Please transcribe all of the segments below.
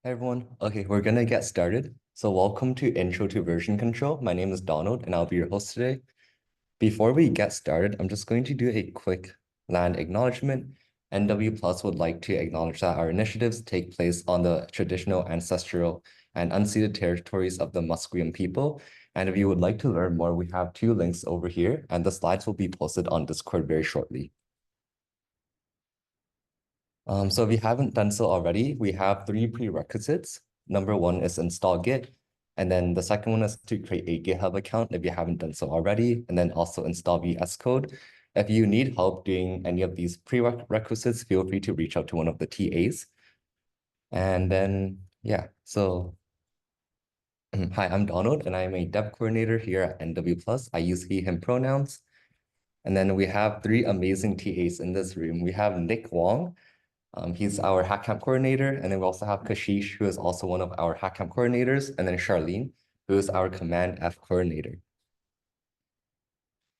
Hey everyone. Okay, we're gonna get started. So welcome to Intro to Version Control. My name is Donald and I'll be your host today. Before we get started, I'm just going to do a quick land acknowledgement. nwPlus would like to acknowledge that our initiatives take place on the traditional, ancestral, and unceded territories of the Musqueam people. And if you would like to learn more, we have two links over here, and the slides will be posted on Discord very shortly. So if you haven't done so already, we have three prerequisites. Number one is install Git. And then the second one is to create a GitHub account if you haven't done so already. And then also install VS Code. If you need help doing any of these prerequisites, feel free to reach out to one of the TAs. And then, yeah, so hi, I'm Donald, and I'm a dev coordinator here at nwPlus. I use he, him pronouns. And then we have three amazing TAs in this room. We have Nick Wong. He's our HackCamp coordinator. And then we also have Kashish, who is also one of our HackCamp coordinators. And then Charlene, who is our cmd-f coordinator.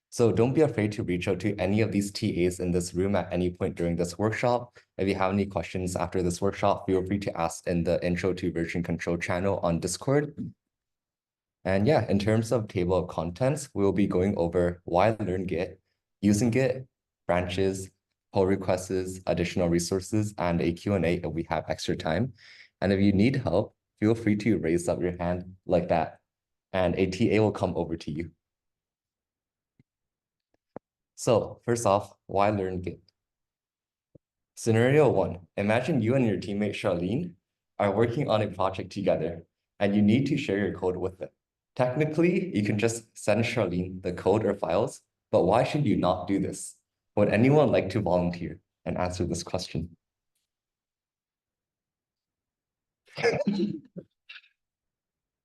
So don't be afraid to reach out to any of these TAs in this room at any point during this workshop. If you have any questions after this workshop, feel free to ask in the Intro to Version Control channel on Discord. And yeah, in terms of table of contents, we'll be going over why learn Git, using Git, branches, pull requests, additional resources, and a Q&A if we have extra time. And if you need help, feel free to raise up your hand like that, and a TA will come over to you. So first off, why learn Git? Scenario one, imagine you and your teammate Charlene are working on a project together, and you need to share your code with them. Technically, you can just send Charlene the code or files, but why should you not do this? Would anyone like to volunteer and answer this question?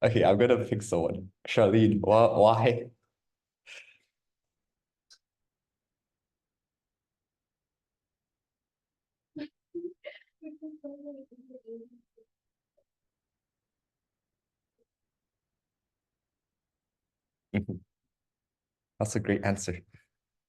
Okay, I'm gonna pick someone. Charlene, why? That's a great answer.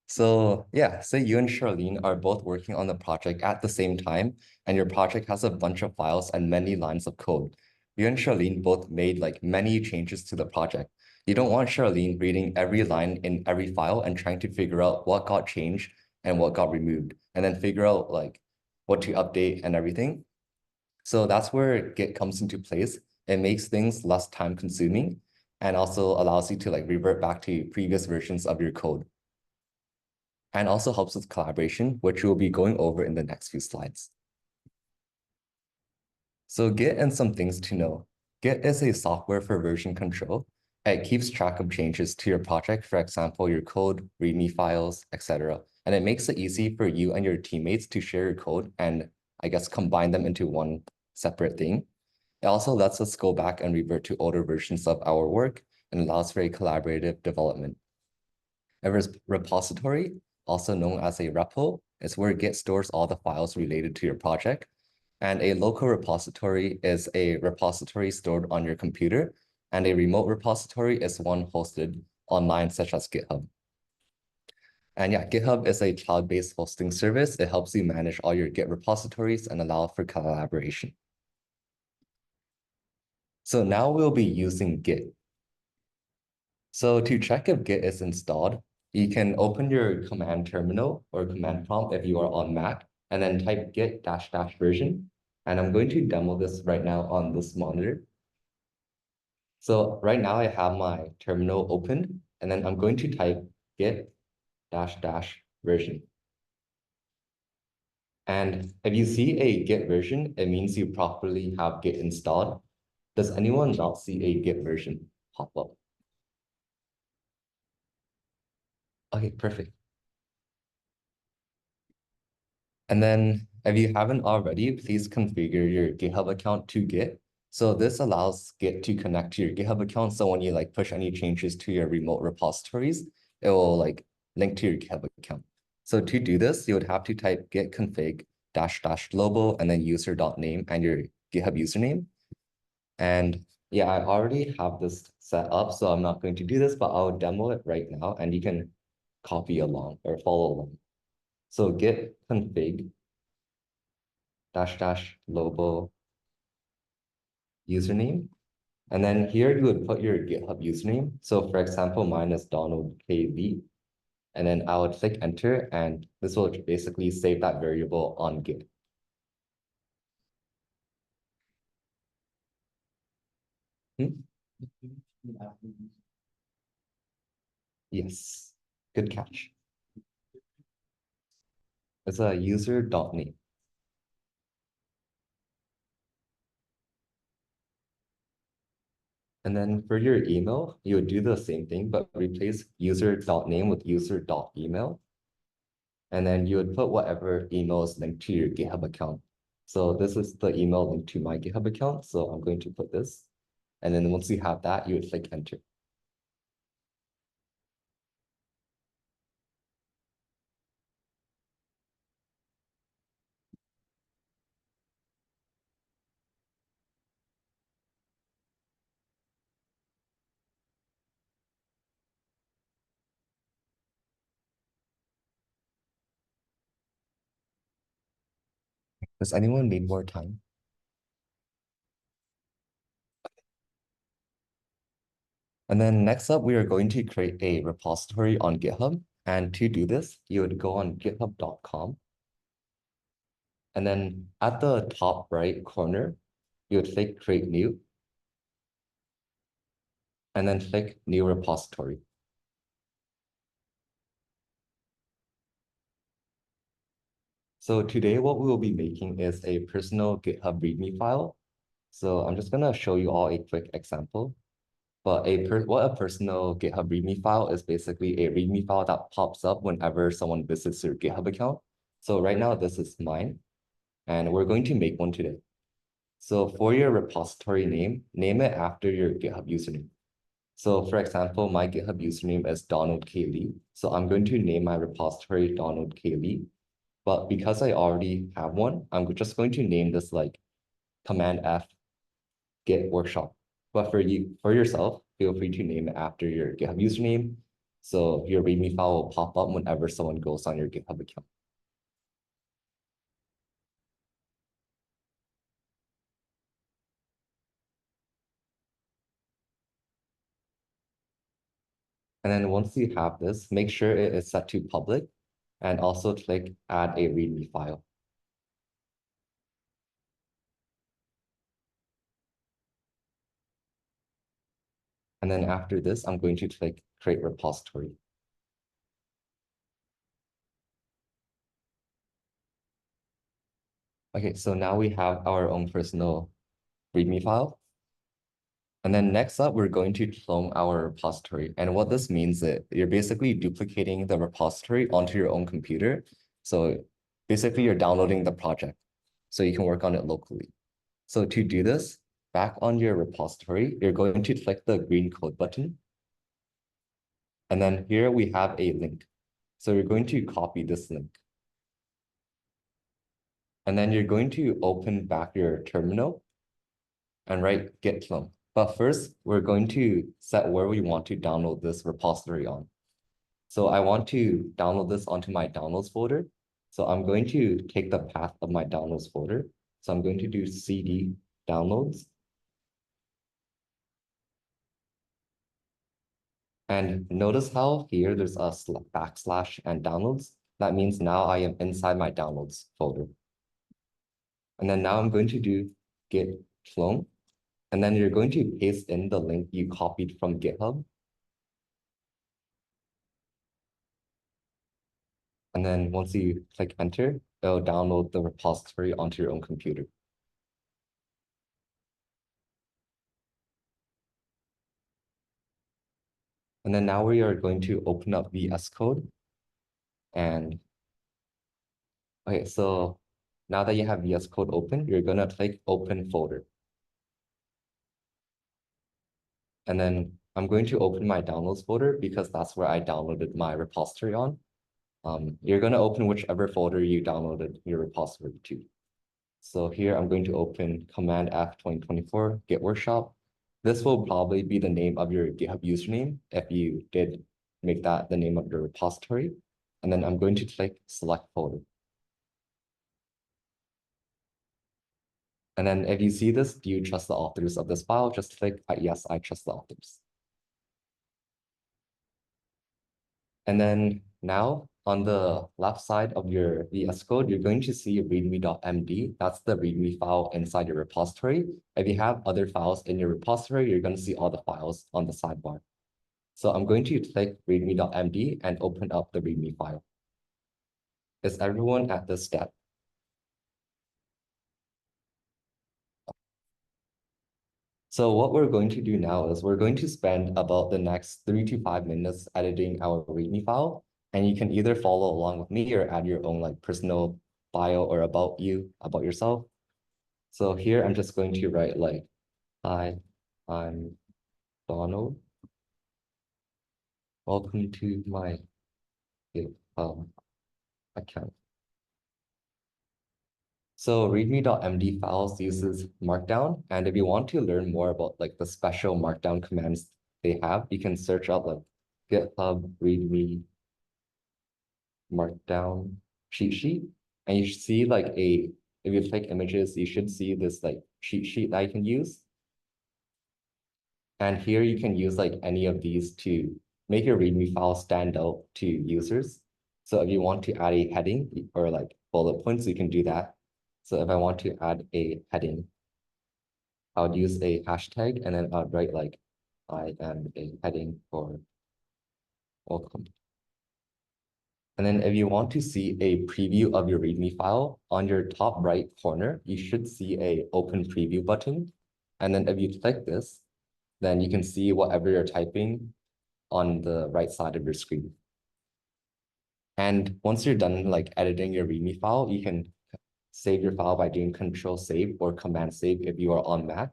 So yeah, say you and Charlene are both working on the project at the same time, and your project has a bunch of files and many lines of code. You and Charlene both made like many changes to the project. You don't want Charlene reading every line in every file and trying to figure out what got changed and what got removed, and then figure out like what to update and everything. So that's where Git comes into place. It makes things less time consuming and also allows you to like revert back to previous versions of your code, and also helps with collaboration, which we'll be going over in the next few slides. So Git and some things to know. Git is a software for version control. It keeps track of changes to your project, for example, your code, README files, etc. And it makes it easy for you and your teammates to share your code and I guess combine them into one separate thing. It also lets us go back and revert to older versions of our work and allows for a collaborative development. A repository, also known as a repo, is where Git stores all the files related to your project. And a local repository is a repository stored on your computer. And a remote repository is one hosted online, such as GitHub. And yeah, GitHub is a cloud-based hosting service. It helps you manage all your Git repositories and allow for collaboration. So now we'll be using Git. So to check if Git is installed, you can open your command terminal or command prompt if you are on Mac, and then type git dash dash version. And I'm going to demo this right now on this monitor. So right now I have my terminal opened, and then I'm going to type git dash dash version. And if you see a Git version, it means you properly have Git installed. Does anyone not see a Git version pop up? Okay, perfect. And then if you haven't already, please configure your GitHub account to Git. So this allows Git to connect to your GitHub account. So when you like push any changes to your remote repositories, it will like link to your GitHub account. So to do this, you would have to type git config dash dash global and then user.name and your GitHub username. And yeah, I already have this set up, so I'm not going to do this, but I'll demo it right now and you can copy along or follow along. So git config dash dash global username. And then here you would put your GitHub username. So for example, mine is donaldkv. And then I would click enter, and this will basically save that variable on Git. Yes, good catch. It's a user.name. And then for your email, you would do the same thing, but replace user.name with user.email. And then you would put whatever email is linked to your GitHub account. So this is the email linked to my GitHub account. So I'm going to put this. And then once you have that, you would click enter. Does anyone need more time? And then next up, we are going to create a repository on GitHub. And to do this, you would go on github.com. And then at the top right corner, you would click create new. And then click new repository. So today, what we will be making is a personal GitHub README file. So I'm just gonna show you all a quick example. But what a personal GitHub README file is basically a README file that pops up whenever someone visits your GitHub account. So right now, this is mine, and we're going to make one today. So for your repository name it after your GitHub username. So for example, my GitHub username is Donald K. Lee. So I'm going to name my repository Donald K. Lee. But because I already have one, I'm just going to name this like cmd-f git workshop. But for yourself, feel free to name it after your GitHub username. So your README file will pop up whenever someone goes on your GitHub account. And then once you have this, make sure it is set to public and also click add a README file. And then after this, I'm going to click create repository. Okay, so now we have our own personal README file. And then next up, we're going to clone our repository. And what this means is you're basically duplicating the repository onto your own computer. So basically, you're downloading the project so you can work on it locally. So to do this, back on your repository, you're going to click the green code button. And then here we have a link. So you're going to copy this link. And then you're going to open back your terminal and write git clone. But first, we're going to set where we want to download this repository on. So I want to download this onto my downloads folder. So I'm going to take the path of my downloads folder. So I'm going to do cd downloads. And notice how here there's a backslash and downloads. That means now I am inside my downloads folder. And then now I'm going to do git clone. And then you're going to paste in the link you copied from GitHub. And then once you click enter, it'll download the repository onto your own computer. And then now we are going to open up VS Code. And okay, so now that you have VS Code open, you're gonna click open folder. And then I'm going to open my downloads folder because that's where I downloaded my repository on. You're gonna open whichever folder you downloaded your repository to. So here I'm going to open cmd-f 2024 git workshop. This will probably be the name of your GitHub username if you did make that the name of your repository. And then I'm going to click select folder. And then if you see this, do you trust the authors of this file? Just click yes, I trust the authors. And then now on the left side of your VS Code, you're going to see readme.md. That's the readme file inside your repository. If you have other files in your repository, you're going to see all the files on the sidebar. So I'm going to click readme.md and open up the readme file. Is everyone at this step? So what we're going to do now is we're going to spend about the next 3 to 5 minutes editing our README file. And you can either follow along with me or add your own like personal bio or about yourself. So here I'm just going to write like, hi, I'm Donald. Welcome to my account. So readme.md files uses Markdown. And if you want to learn more about like the special Markdown commands they have, you can search out like GitHub readme Markdown cheat sheet. And you should see like if you click images, you should see this like cheat sheet that you can use. And here you can use like any of these to make your readme file stand out to users. So if you want to add a heading or like bullet points, you can do that. So if I want to add a heading, I would use a hashtag and then I'd write like, I am a heading for welcome. And then if you want to see a preview of your README file, on your top right corner, you should see a open preview button. And then if you click this, then you can see whatever you're typing on the right side of your screen. And once you're done like editing your README file, you can save your file by doing Control Save or Command Save if you are on Mac.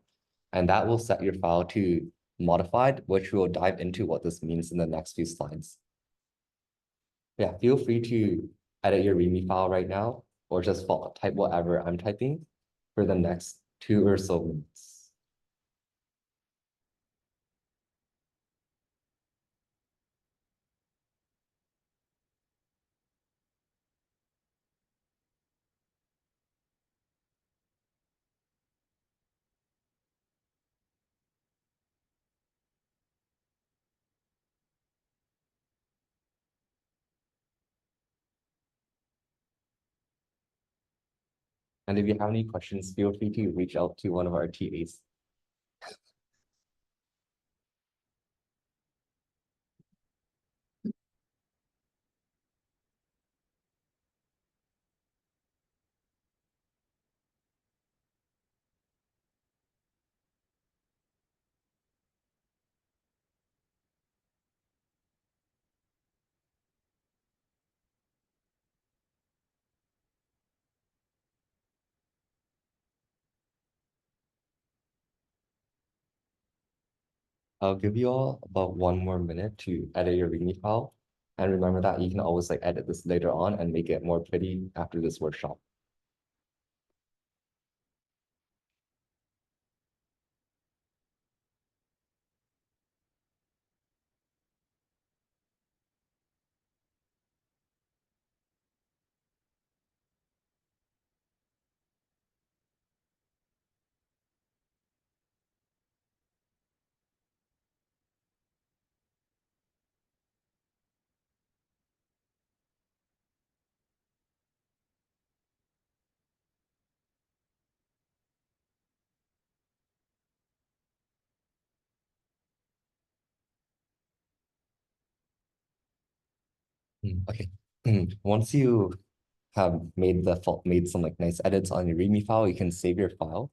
And that will set your file to modified, which we'll dive into what this means in the next few slides. Yeah, feel free to edit your README file right now, or just type whatever I'm typing for the next 2 or so minutes. And if you have any questions, feel free to reach out to one of our TAs. I'll give you all about 1 more minute to edit your README file. And remember that you can always like edit this later on and make it more pretty after this workshop. Okay. Once you have made some like nice edits on your README file, you can save your file.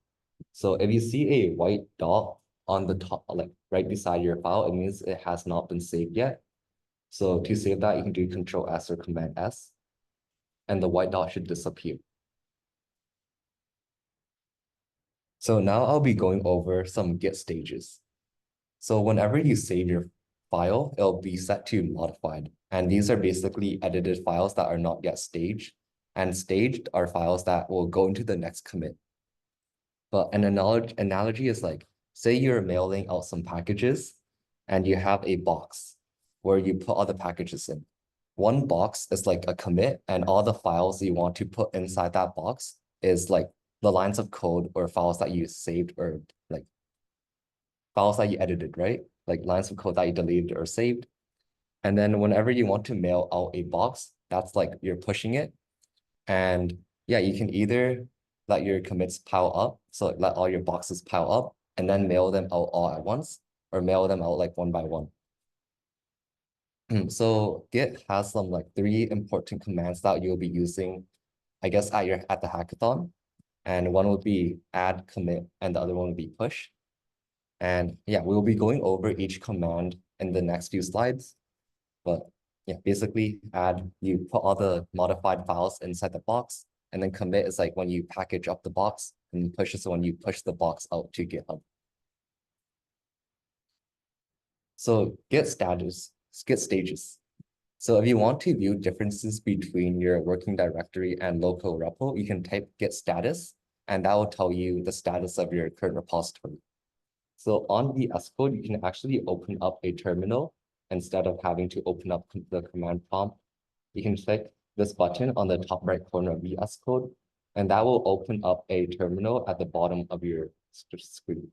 So if you see a white dot on the top, like right beside your file, it means it has not been saved yet. So to save that, you can do Control S or Command S, and the white dot should disappear. So now I'll be going over some Git stages. So whenever you save your file, it'll be set to modified. And these are basically edited files that are not yet staged. And staged are files that will go into the next commit. But an analogy is like, say you're mailing out some packages and you have a box where you put all the packages in. One box is like a commit and all the files you want to put inside that box is like the lines of code or files that you saved or like files that you edited, right? Like lines of code that you deleted or saved. And then whenever you want to mail out a box, that's like you're pushing it. And yeah, you can either let your commits pile up, so let all your boxes pile up and then mail them out all at once, or mail them out like one by one. So Git has some like 3 important commands that you'll be using, I guess, at the hackathon. And one would be add commit, and the other one would be push. And yeah, we'll be going over each command in the next few slides. But yeah, basically you put all the modified files inside the box, and then commit is like when you package up the box, and push is when you push the box out to GitHub. So Git stages. So if you want to view differences between your working directory and local repo, you can type git status, and that will tell you the status of your current repository. So on the VS Code, you can actually open up a terminal instead of having to open up the command prompt. You can click this button on the top right corner of VS Code, and that will open up a terminal at the bottom of your screen.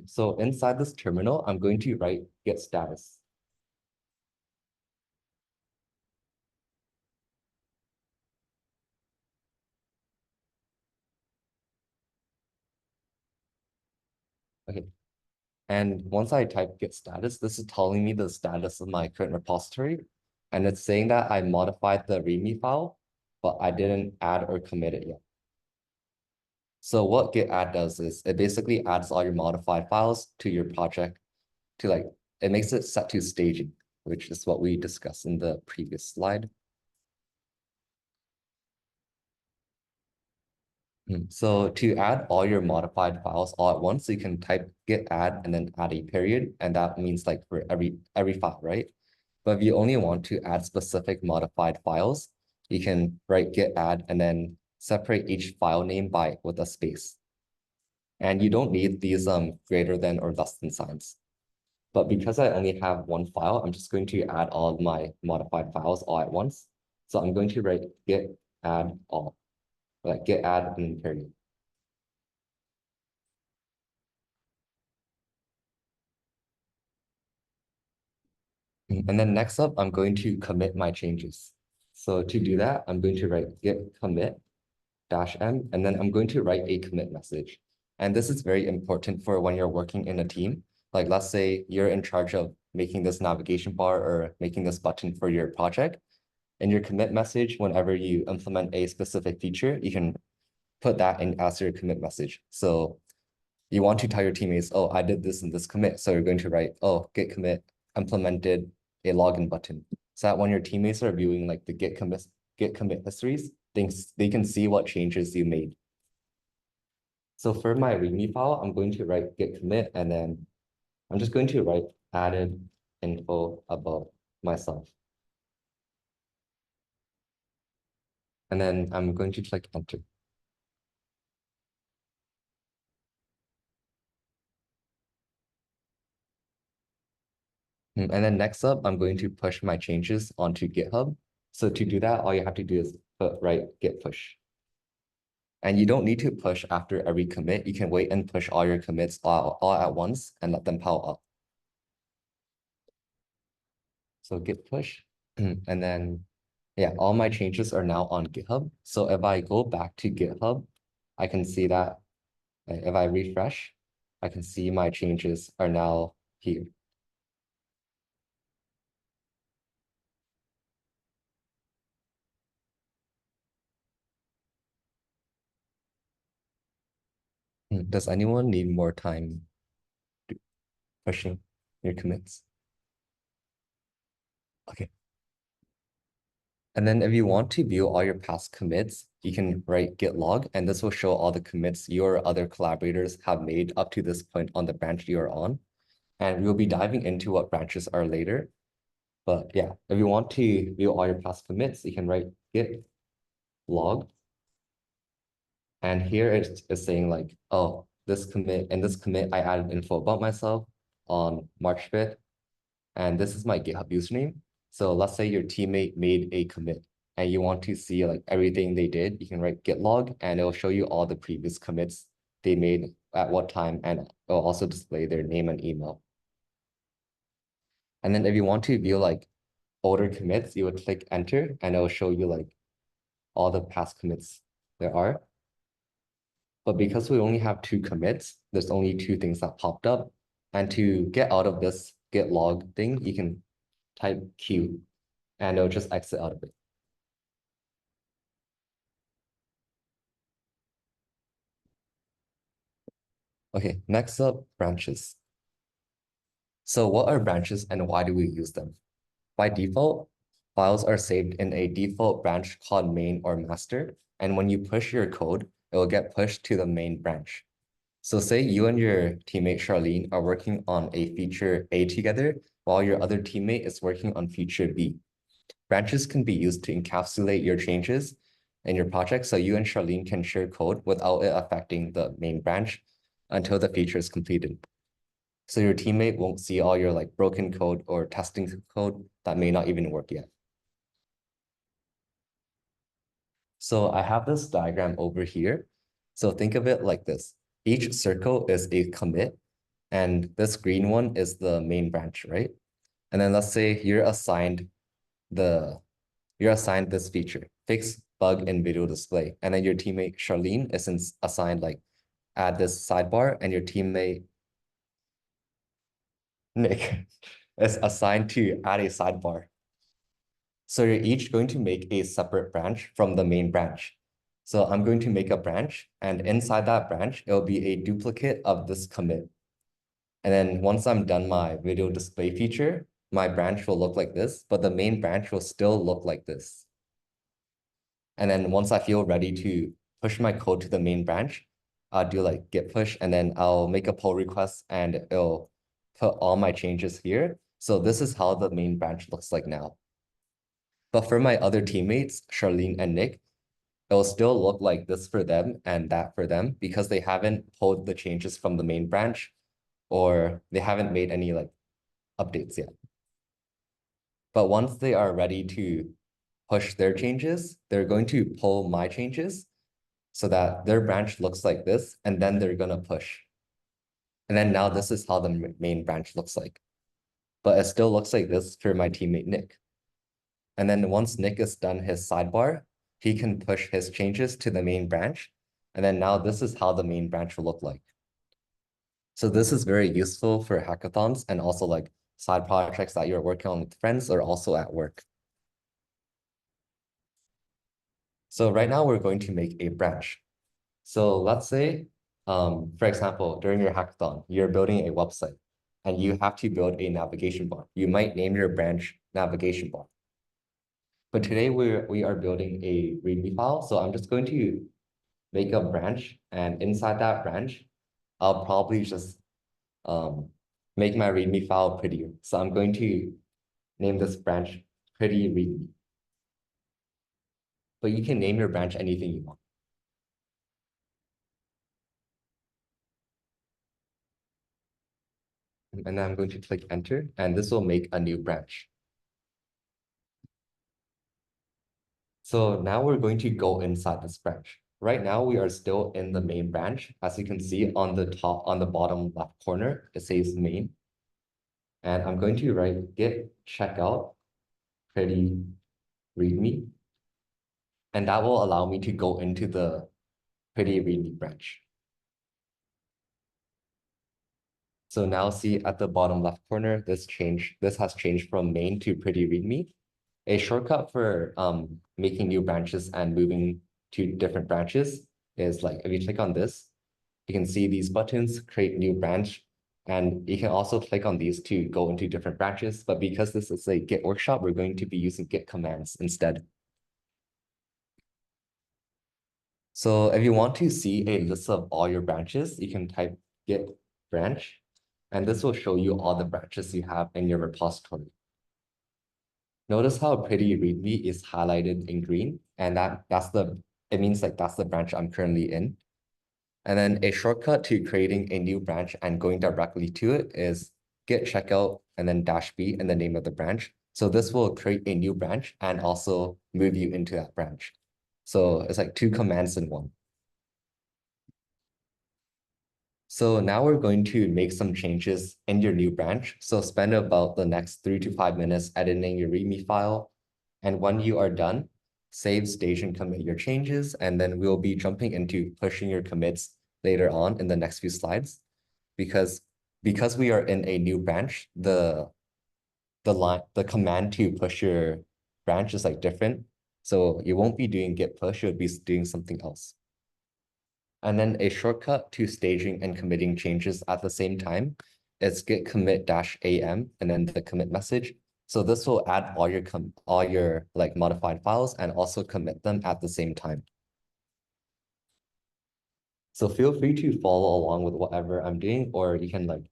So inside this terminal, I'm going to write git status. Okay. And once I type git status, this is telling me the status of my current repository. And it's saying that I modified the README file, but I didn't add or commit it yet. So what git add does is it basically adds all your modified files to your project to like, it makes it set to staging, which is what we discussed in the previous slide. So to add all your modified files all at once, you can type git add and then add a period, and that means like for every file, right? But if you only want to add specific modified files, you can write git add and then separate each file name with a space. And you don't need these greater than or less than signs. But because I only have one file, I'm just going to add all of my modified files all at once. So I'm going to write git add all, like git add and then period. And then next up, I'm going to commit my changes. So to do that, I'm going to write git commit -m, and then I'm going to write a commit message. And this is very important for when you're working in a team. Like let's say you're in charge of making this navigation bar or making this button for your project. In your commit message, whenever you implement a specific feature, you can put that in as your commit message. So you want to tell your teammates, oh, I did this in this commit. So you're going to write, oh, git commit implemented a login button. So that when your teammates are viewing like the git commit histories, they can see what changes you made. So for my README file, I'm going to write git commit, and then I'm just going to write added info about myself. And then I'm going to click enter. And then next up, I'm going to push my changes onto GitHub. So to do that, all you have to do is write git push. And you don't need to push after every commit. You can wait and push all your commits all at once and let them pile up. So git push. And then, yeah, all my changes are now on GitHub. So if I go back to GitHub, I can see that if I refresh, I can see my changes are now here. Does anyone need more time pushing your commits? Okay. And then if you want to view all your past commits, you can write git log, and this will show all the commits your other collaborators have made up to this point on the branch you are on. And we'll be diving into what branches are later. But yeah, if you want to view all your past commits, you can write git log. And here it's saying like, oh, in this commit, I added info about myself on March 5th. And this is my GitHub username. So let's say your teammate made a commit and you want to see like everything they did, you can write git log and it'll show you all the previous commits they made at what time, and it'll also display their name and email. And then if you want to view like older commits, you would click enter and it'll show you like all the past commits there are. But because we only have 2 commits, there's only 2 things that popped up. And to get out of this git log thing, you can type Q and it'll just exit out of it. Okay, next up, branches. So what are branches and why do we use them? By default, files are saved in a default branch called main or master. And when you push your code, it will get pushed to the main branch. So say you and your teammate Charlene are working on a feature A together, while your other teammate is working on feature B. Branches can be used to encapsulate your changes in your project so you and Charlene can share code without it affecting the main branch until the feature is completed. So your teammate won't see all your like broken code or testing code that may not even work yet. So I have this diagram over here. So think of it like this. Each circle is a commit, and this green one is the main branch, right? And then let's say you're assigned this feature, fix bug in video display. And then your teammate Charlene is assigned like add this sidebar, and your teammate Nick is assigned to add a sidebar. So you're each going to make a separate branch from the main branch. So I'm going to make a branch, and inside that branch, it'll be a duplicate of this commit. And then once I'm done my video display feature, my branch will look like this, but the main branch will still look like this. And then once I feel ready to push my code to the main branch, I'll do like git push, and then I'll make a pull request and it'll put all my changes here. So this is how the main branch looks like now. But for my other teammates, Charlene and Nick, it'll still look like this for them and that for them because they haven't pulled the changes from the main branch or they haven't made any like updates yet. But once they are ready to push their changes, they're going to pull my changes so that their branch looks like this, and then they're gonna push. And then now this is how the main branch looks like. But it still looks like this for my teammate Nick. And then once Nick is done his sidebar, he can push his changes to the main branch. And then now this is how the main branch will look like. So this is very useful for hackathons and also like side projects that you're working on with friends or also at work. So right now we're going to make a branch. So let's say, for example, during your hackathon, you're building a website and you have to build a navigation bar. You might name your branch navigation bar. But today we are building a README file. So I'm just going to make a branch, and inside that branch, I'll probably just make my README file prettier. So I'm going to name this branch pretty README. But you can name your branch anything you want. And then I'm going to click enter, and this will make a new branch. So now we're going to go inside this branch. Right now, we are still in the main branch. As you can see on the bottom left corner, it says main. And I'm going to write git checkout pretty readme. And that will allow me to go into the pretty readme branch. So now see at the bottom left corner, this has changed from main to pretty readme. A shortcut for making new branches and moving to different branches is like, if you click on this, you can see these buttons, create new branch, and you can also click on these to go into different branches. But because this is a Git workshop, we're going to be using Git commands instead. So if you want to see a list of all your branches, you can type git branch, and this will show you all the branches you have in your repository. Notice how pretty readme is highlighted in green, and it means like that's the branch I'm currently in. And then a shortcut to creating a new branch and going directly to it is git checkout and then -b and the name of the branch. So this will create a new branch and also move you into that branch. So it's like two commands in one. So now we're going to make some changes in your new branch. So spend about the next 3 to 5 minutes editing your README file. And when you are done, save, stage, and commit your changes. And then we'll be jumping into pushing your commits later on in the next few slides. Because we are in a new branch, the command to push your branch is like different. So you won't be doing git push, you'll be doing something else. And then a shortcut to staging and committing changes at the same time is git commit -am and then the commit message. So this will add all your like modified files and also commit them at the same time. So feel free to follow along with whatever I'm doing, or you can like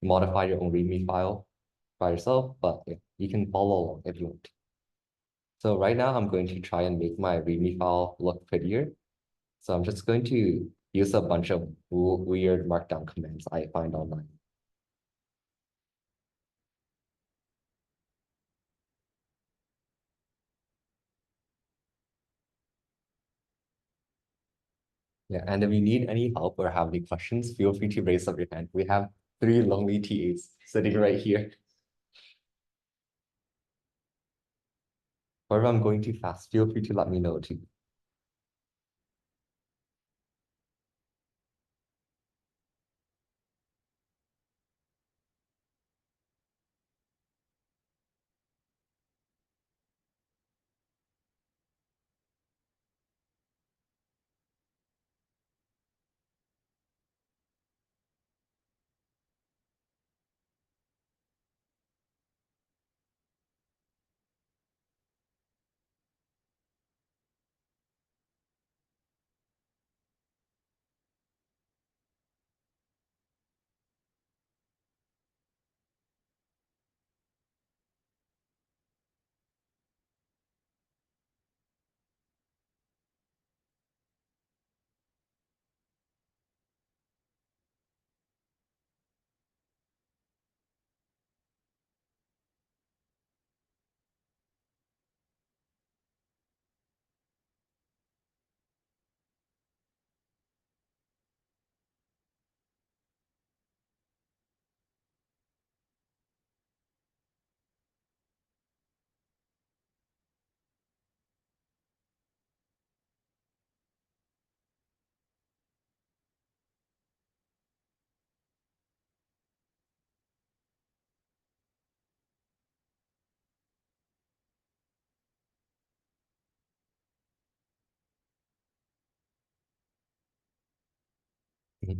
modify your own README file by yourself, but yeah, you can follow along if you want. So right now I'm going to try and make my README file look prettier. So I'm just going to use a bunch of weird markdown commands I find online. Yeah, and if you need any help or have any questions, feel free to raise up your hand. We have 3 lonely TAs sitting right here. Or if I'm going too fast, feel free to let me know too.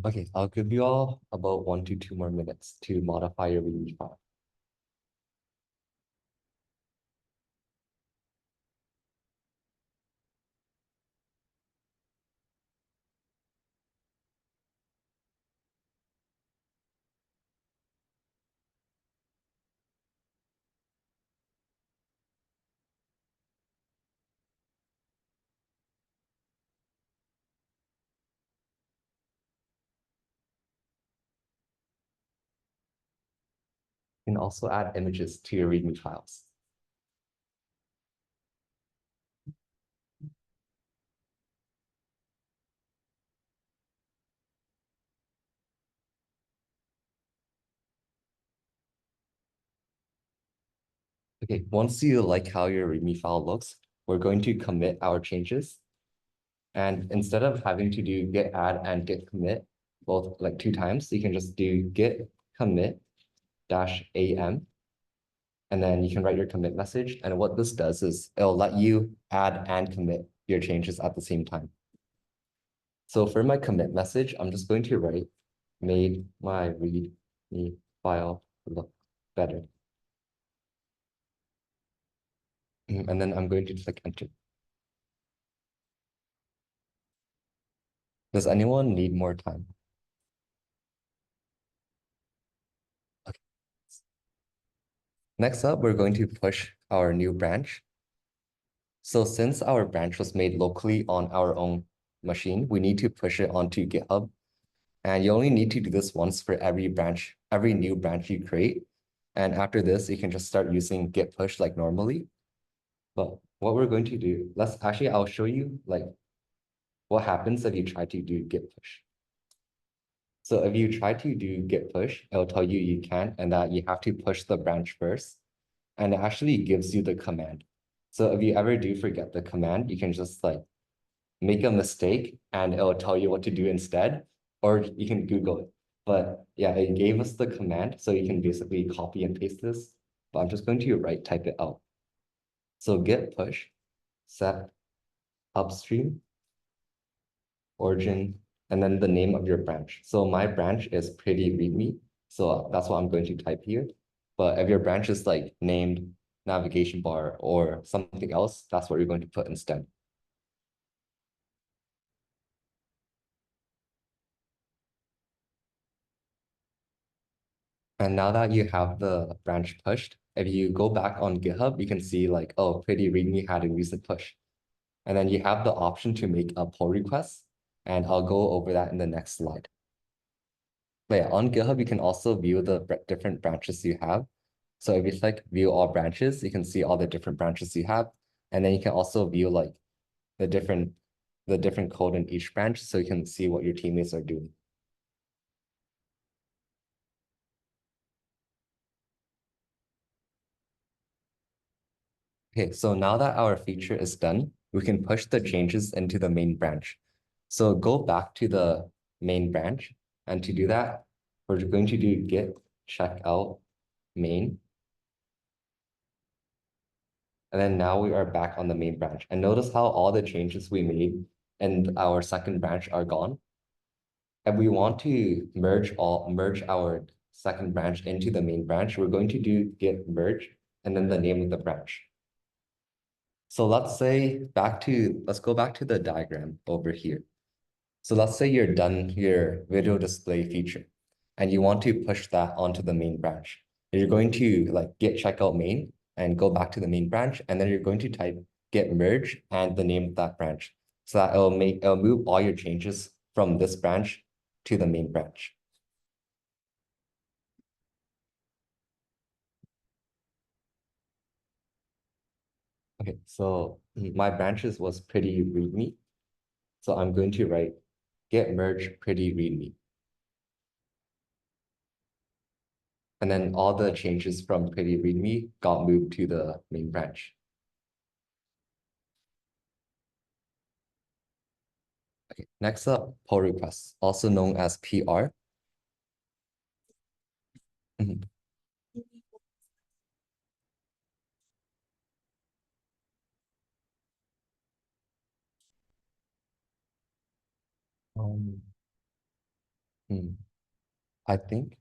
Okay, I'll give you all about 1 to 2 more minutes to modify your README file. You can also add images to your README files. Okay, once you like how your README file looks, we're going to commit our changes. And instead of having to do git add and git commit both like 2 times, you can just do git commit -am, and then you can write your commit message. And what this does is it'll let you add and commit your changes at the same time. So for my commit message, I'm just going to write made my README file look better. And then I'm going to click enter. Does anyone need more time? Okay. Next up, we're going to push our new branch. So since our branch was made locally on our own machine, we need to push it onto GitHub. And you only need to do this once for every new branch you create. And after this, you can just start using git push like normally. But what we're going to do, I'll show you like what happens if you try to do git push. So if you try to do git push, it'll tell you you can't and that you have to push the branch first. And it actually gives you the command. So if you ever do forget the command, you can just like make a mistake and it'll tell you what to do instead, or you can Google it. But yeah, it gave us the command, so you can basically copy and paste this. But I'm just going to type it out. So git push set upstream origin and then the name of your branch. So my branch is pretty readme, so that's what I'm going to type here. But if your branch is like named navigation bar or something else, that's what you're going to put instead. And now that you have the branch pushed, if you go back on GitHub, you can see like, oh, pretty readme had a recent push. And then you have the option to make a pull request, and I'll go over that in the next slide. But yeah, on GitHub, you can also view the different branches you have. So if you click view all branches, you can see all the different branches you have. And then you can also view like the different code in each branch, so you can see what your teammates are doing. Okay, so now that our feature is done, we can push the changes into the main branch. So go back to the main branch, and to do that, we're going to do git checkout main. And then now we are back on the main branch. And notice how all the changes we made in our second branch are gone. If we want to merge our second branch into the main branch, we're going to do git merge and then the name of the branch. So let's go back to the diagram over here. So let's say you're done your video display feature and you want to push that onto the main branch. You're going to like git checkout main and go back to the main branch, and then you're going to type git merge and the name of that branch. So that it'll move all your changes from this branch to the main branch. Okay, so my branches was pretty readme. So I'm going to write git merge pretty readme. And then all the changes from pretty readme got moved to the main branch. Okay, next up, pull requests, also known as PR. Mhm. Um, hmm, I think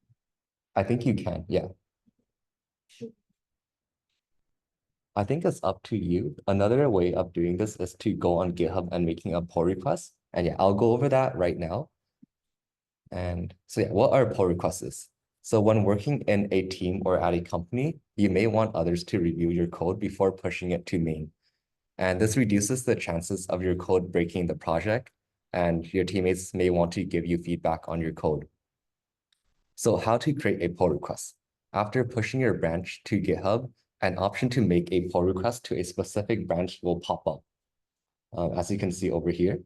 I think you can, yeah. I think it's up to you. Another way of doing this is to go on GitHub and making a pull request. And yeah, I'll go over that right now. And so yeah, what are pull requests is? So when working in a team or at a company, you may want others to review your code before pushing it to main. And this reduces the chances of your code breaking the project, and your teammates may want to give you feedback on your code. So how to create a pull request? After pushing your branch to GitHub, an option to make a pull request to a specific branch will pop up, as you can see over here.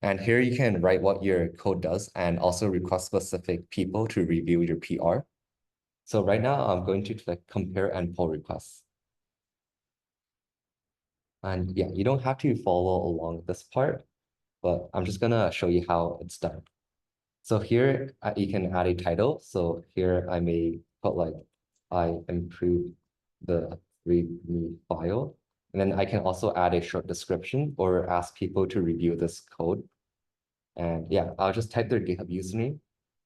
And here you can write what your code does and also request specific people to review your PR. So right now, I'm going to click compare and pull requests. And yeah, you don't have to follow along this part, but I'm just gonna show you how it's done. So here you can add a title. So here I may put like, I improved the README file. And then I can also add a short description or ask people to review this code. And yeah, I'll just type their GitHub username.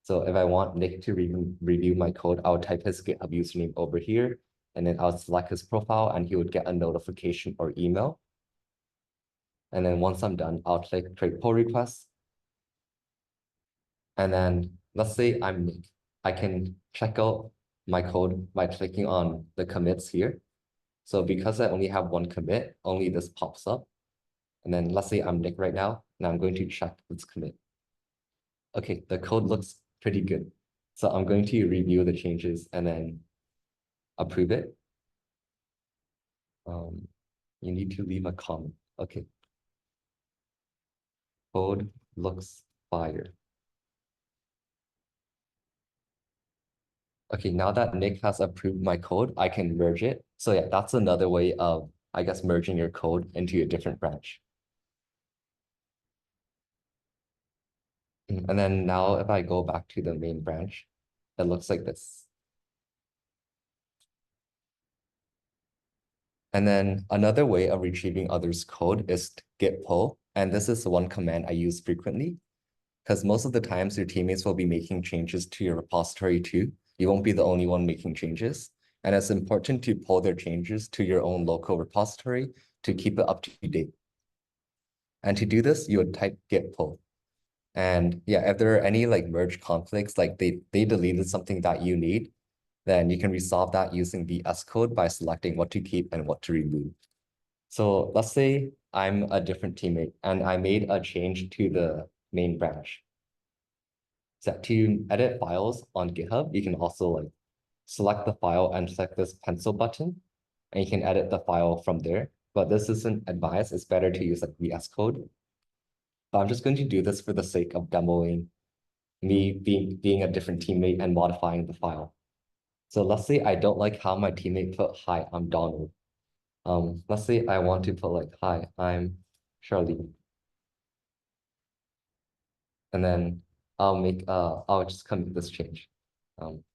So if I want Nick to review my code, I'll type his GitHub username over here. And then I'll select his profile and he would get a notification or email. And then once I'm done, I'll click create pull request. And then let's say I'm Nick. I can check out my code by clicking on the commits here. So because I only have one commit, only this pops up. And then let's say I'm Nick right now, and I'm going to check this commit. Okay, the code looks pretty good. So I'm going to review the changes and then approve it. You need to leave a comment. Okay. Code looks fire. Okay, now that Nick has approved my code, I can merge it. So yeah, that's another way of, I guess, merging your code into a different branch. And then now if I go back to the main branch, it looks like this. And then another way of retrieving others' code is git pull. And this is one command I use frequently because most of the times your teammates will be making changes to your repository too. You won't be the only one making changes. And it's important to pull their changes to your own local repository to keep it up to date. And to do this, you would type git pull. And yeah, if there are any like merge conflicts, like they deleted something that you need, then you can resolve that using the S code by selecting what to keep and what to remove. So let's say I'm a different teammate and I made a change to the main branch. So to edit files on GitHub, you can also like select the file and select this pencil button, and you can edit the file from there. But this isn't advised. It's better to use like VS Code. But I'm just going to do this for the sake of demoing me being a different teammate and modifying the file. So let's say I don't like how my teammate put, "Hi, I'm Donald." Let's say I want to put like, "Hi, I'm Charlie." And then I'll just commit this change.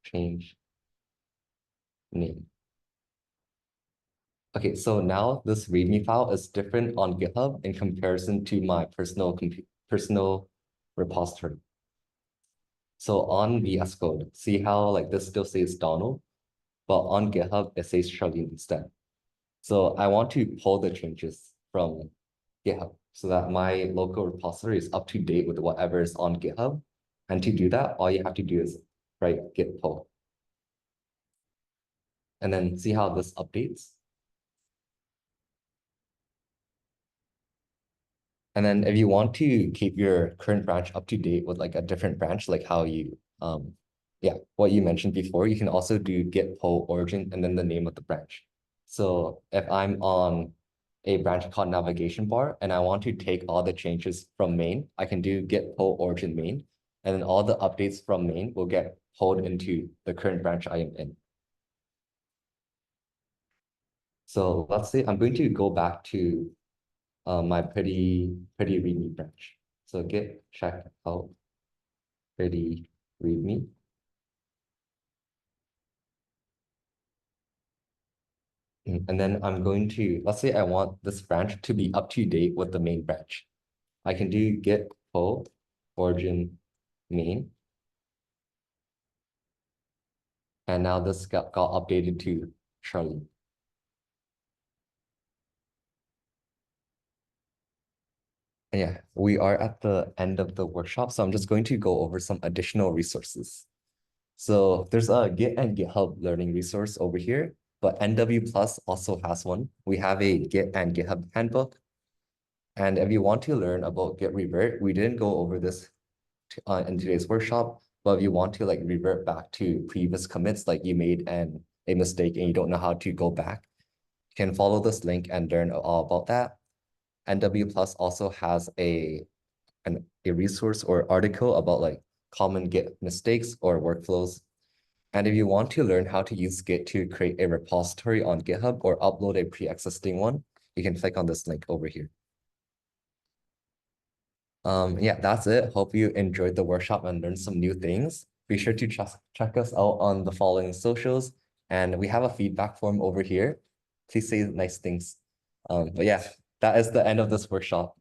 Change name. Okay, so now this README file is different on GitHub in comparison to my personal repository. So on VS Code, see how like this still says Donald, but on GitHub it says Charlene instead. So I want to pull the changes from GitHub so that my local repository is up to date with whatever is on GitHub. And to do that, all you have to do is write git pull. And then see how this updates. And then if you want to keep your current branch up to date with like a different branch, like how you, what you mentioned before, you can also do git pull origin and then the name of the branch. So if I'm on a branch called navigation bar and I want to take all the changes from main, I can do git pull origin main, and then all the updates from main will get pulled into the current branch I am in. So let's say I'm going to go back to my pretty readme branch. So git check out pretty readme. And then I'm going to, let's say I want this branch to be up to date with the main branch. I can do git pull origin main. And now this got updated to Charlie. And yeah, we are at the end of the workshop, so I'm just going to go over some additional resources. So there's a Git and GitHub learning resource over here, but nwPlus also has one. We have a Git and GitHub handbook. And if you want to learn about Git revert, we didn't go over this in today's workshop, but if you want to like revert back to previous commits, like you made a mistake and you don't know how to go back, you can follow this link and learn all about that. nwPlus also has a resource or article about like common Git mistakes or workflows. And if you want to learn how to use Git to create a repository on GitHub or upload a pre-existing one, you can click on this link over here. Yeah, that's it. Hope you enjoyed the workshop and learned some new things. Be sure to check us out on the following socials. And we have a feedback form over here. Please say nice things. But yeah, that is the end of this workshop.